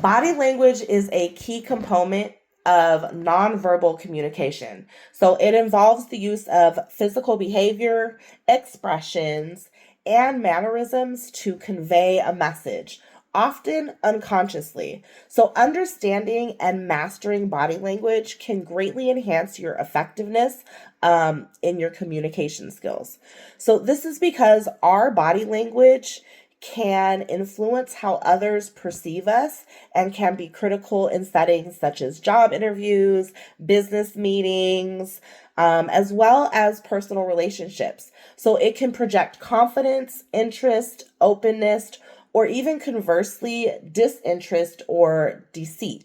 Body language is a key component of nonverbal communication. So it involves the use of physical behavior, expressions, and mannerisms to convey a message, often unconsciously. So understanding and mastering body language can greatly enhance your effectiveness in your communication skills. So this is because our body language can influence how others perceive us and can be critical in settings such as job interviews, business meetings, as well as personal relationships. So it can project confidence, interest, openness, or even conversely, disinterest or deceit.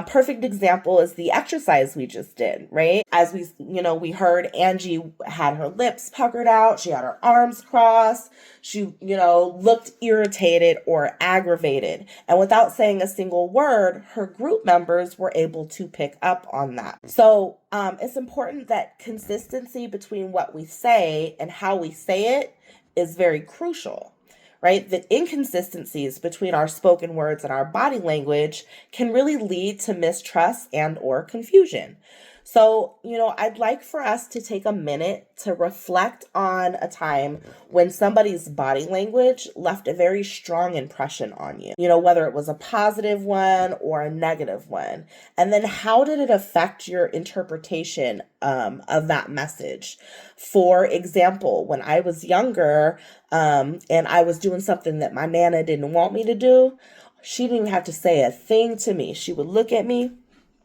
Perfect example is the exercise we just did, right? As we heard Angie had her lips puckered out. She had her arms crossed. She, looked irritated or aggravated. And without saying a single word, her group members were able to pick up on that. So it's important that consistency between what we say and how we say it is very crucial. Right? The inconsistencies between our spoken words and our body language can really lead to mistrust and or confusion. So, I'd like for us to take a minute to reflect on a time when somebody's body language left a very strong impression on you, whether it was a positive one or a negative one. And then how did it affect your interpretation of that message? For example, when I was younger and I was doing something that my Nana didn't want me to do, she didn't even have to say a thing to me. She would look at me,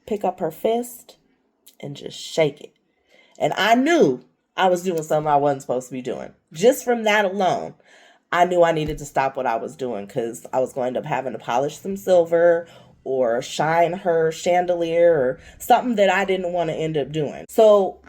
pick up her fist, and just shake it. And I knew I was doing something I wasn't supposed to be doing. Just from that alone, I knew I needed to stop what I was doing because I was going to end up having to polish some silver or shine her chandelier or something that I didn't want to end up doing. So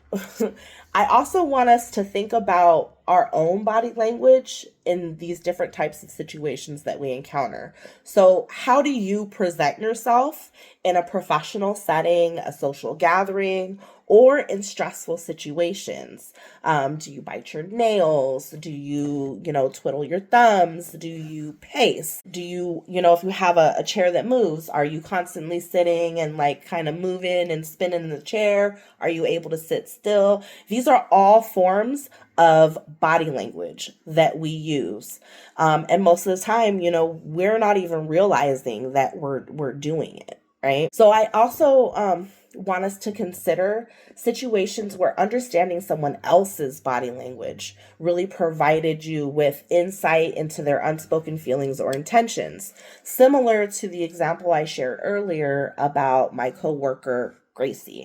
I also want us to think about our own body language in these different types of situations that we encounter. So how do you present yourself in a professional setting, a social gathering, or in stressful situations? Do you bite your nails? Do you, twiddle your thumbs? Do you pace? Do you, if you have a chair that moves, are you constantly sitting and kind of moving and spinning in the chair? Are you able to sit still? These are all forms of body language that we use. And most of the time, we're not even realizing that we're doing it, right? So I also want us to consider situations where understanding someone else's body language really provided you with insight into their unspoken feelings or intentions. Similar to the example I shared earlier about my coworker, Gracie.